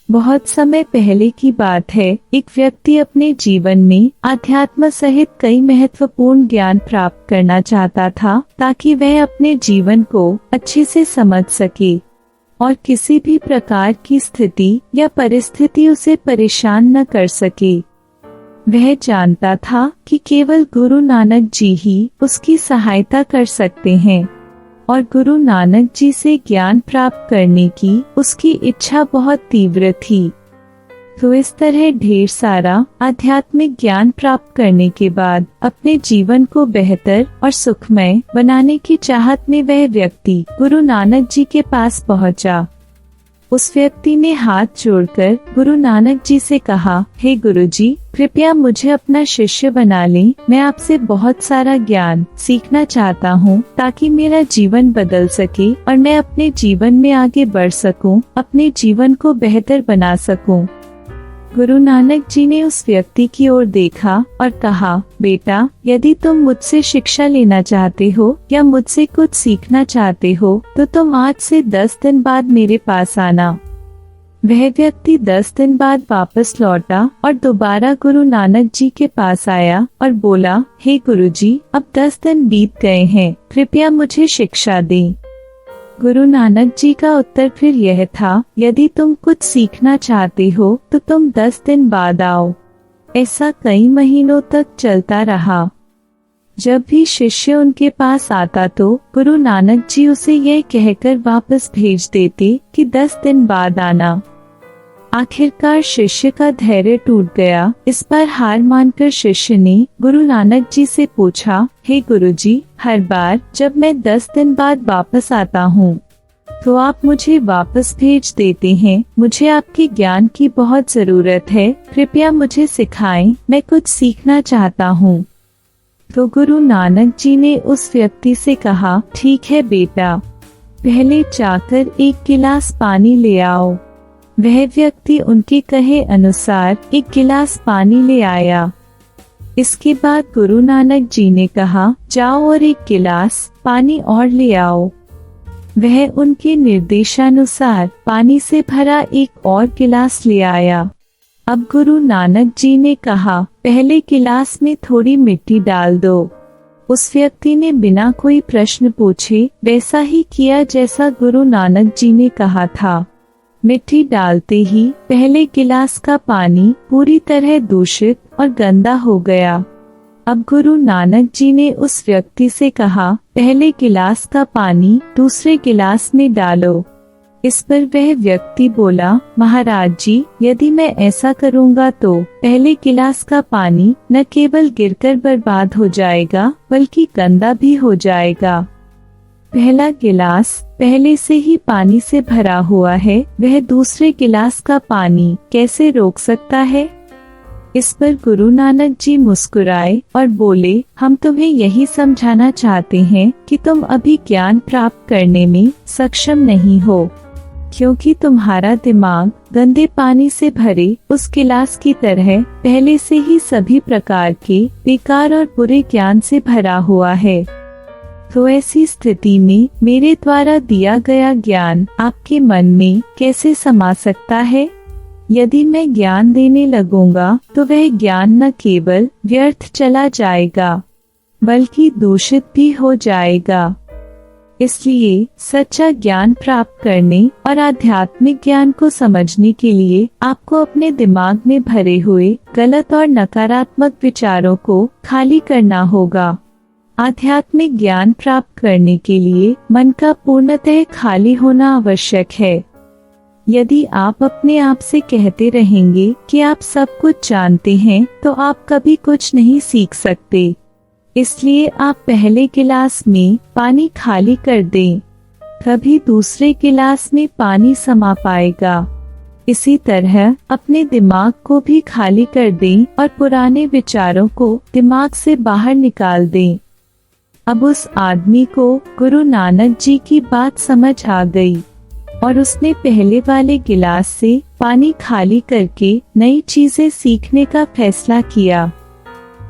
बहुत समय पहले की बात है, एक व्यक्ति अपने जीवन में आध्यात्म सहित कई महत्वपूर्ण ज्ञान प्राप्त करना चाहता था ताकि वह अपने जीवन को अच्छे से समझ सके और किसी भी प्रकार की स्थिति या परिस्थिति उसे परेशान न कर सके। वह जानता था कि केवल गुरु नानक जी ही उसकी सहायता कर सकते हैं और गुरु नानक जी से ज्ञान प्राप्त करने की उसकी इच्छा बहुत तीव्र थी। तो इस तरह ढेर सारा आध्यात्मिक ज्ञान प्राप्त करने के बाद अपने जीवन को बेहतर और सुखमय बनाने की चाहत में वह व्यक्ति गुरु नानक जी के पास पहुंचा। उस व्यक्ति ने हाथ जोड़कर गुरु नानक जी से कहा, हे गुरु जी, कृपया मुझे अपना शिष्य बना लें। मैं आपसे बहुत सारा ज्ञान सीखना चाहता हूँ ताकि मेरा जीवन बदल सके और मैं अपने जीवन में आगे बढ़ सकूं, अपने जीवन को बेहतर बना सकूं। गुरु नानक जी ने उस व्यक्ति की ओर देखा और कहा, बेटा, यदि तुम मुझसे शिक्षा लेना चाहते हो या मुझसे कुछ सीखना चाहते हो तो तुम आज से 10 दिन बाद मेरे पास आना। वह व्यक्ति 10 दिन बाद वापस लौटा और दोबारा गुरु नानक जी के पास आया और बोला, हे गुरु जी, अब 10 दिन बीत गए हैं, कृपया मुझे शिक्षा दें। गुरु नानक जी का उत्तर फिर यह था, यदि तुम कुछ सीखना चाहते हो तो तुम 10 दिन बाद आओ। ऐसा कई महीनों तक चलता रहा। जब भी शिष्य उनके पास आता तो गुरु नानक जी उसे यह कहकर वापस भेज देते कि 10 दिन बाद आना। आखिरकार शिष्य का धैर्य टूट गया। इस पर हार मानकर शिष्य ने गुरु नानक जी से पूछा, हे गुरु जी, हर बार जब मैं 10 दिन बाद वापस आता हूँ तो आप मुझे वापस भेज देते हैं। मुझे आपके ज्ञान की बहुत जरूरत है, कृपया मुझे सिखाएं, मैं कुछ सीखना चाहता हूँ। तो गुरु नानक जी ने उस व्यक्ति से कहा, ठीक है बेटा, पहले जाकर 1 गिलास पानी ले आओ। वह व्यक्ति उनके कहे अनुसार 1 गिलास पानी ले आया। इसके बाद गुरु नानक जी ने कहा, जाओ और 1 गिलास पानी और ले आओ। वह उनके निर्देशानुसार पानी से भरा 1 और गिलास ले आया। अब गुरु नानक जी ने कहा, पहले गिलास में थोड़ी मिट्टी डाल दो। उस व्यक्ति ने बिना कोई प्रश्न पूछे वैसा ही किया जैसा गुरु नानक जी ने कहा था। मिट्टी डालते ही पहले गिलास का पानी पूरी तरह दूषित और गंदा हो गया। अब गुरु नानक जी ने उस व्यक्ति से कहा, पहले गिलास का पानी दूसरे गिलास में डालो। इस पर वह व्यक्ति बोला, महाराज जी, यदि मैं ऐसा करूँगा तो पहले गिलास का पानी न केवल गिरकर बर्बाद हो जाएगा बल्कि गंदा भी हो जाएगा। पहला गिलास पहले से ही पानी से भरा हुआ है, वह दूसरे गिलास का पानी कैसे रोक सकता है? इस पर गुरु नानक जी मुस्कुराए और बोले, हम तुम्हें यही समझाना चाहते हैं कि तुम अभी ज्ञान प्राप्त करने में सक्षम नहीं हो, क्योंकि तुम्हारा दिमाग गंदे पानी से भरे उस गिलास की तरह पहले से ही सभी प्रकार के बेकार और बुरे ज्ञान से भरा हुआ है। तो ऐसी स्थिति में मेरे द्वारा दिया गया ज्ञान आपके मन में कैसे समा सकता है? यदि मैं ज्ञान देने लगूंगा तो वह ज्ञान न केवल व्यर्थ चला जाएगा बल्कि दूषित भी हो जाएगा। इसलिए सच्चा ज्ञान प्राप्त करने और आध्यात्मिक ज्ञान को समझने के लिए आपको अपने दिमाग में भरे हुए गलत और नकारात्मक विचारों को खाली करना होगा। आध्यात्मिक ज्ञान प्राप्त करने के लिए मन का पूर्णतः खाली होना आवश्यक है। यदि आप अपने आप से कहते रहेंगे कि आप सब कुछ जानते हैं तो आप कभी कुछ नहीं सीख सकते। इसलिए आप पहले गिलास में पानी खाली कर दें, कभी दूसरे गिलास में पानी समा पाएगा। इसी तरह अपने दिमाग को भी खाली कर दें और पुराने विचारों को दिमाग से बाहर निकाल दें। अब उस आदमी को गुरु नानक जी की बात समझ आ गई और उसने पहले वाले गिलास से पानी खाली करके नई चीजें सीखने का फैसला किया।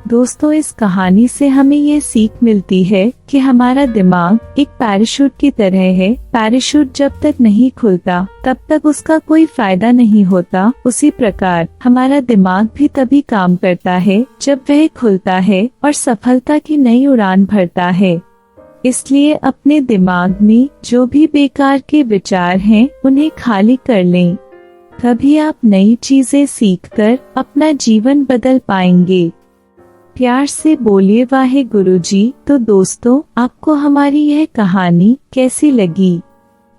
दोस्तों, इस कहानी से हमें ये सीख मिलती है कि हमारा दिमाग एक पैराशूट की तरह है। पैराशूट जब तक नहीं खुलता तब तक उसका कोई फायदा नहीं होता। उसी प्रकार हमारा दिमाग भी तभी काम करता है जब वह खुलता है और सफलता की नई उड़ान भरता है। इसलिए अपने दिमाग में जो भी बेकार के विचार हैं, उन्हें खाली कर लें। तभी आप नई चीजें सीखकर अपना जीवन बदल पाएंगे। प्यार से बोलिए वाहे गुरुजी। तो दोस्तों, आपको हमारी यह कहानी कैसी लगी?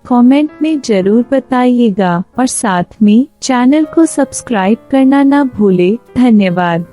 कमेंट में जरूर बताइएगा और साथ में चैनल को सब्सक्राइब करना ना भूले। धन्यवाद।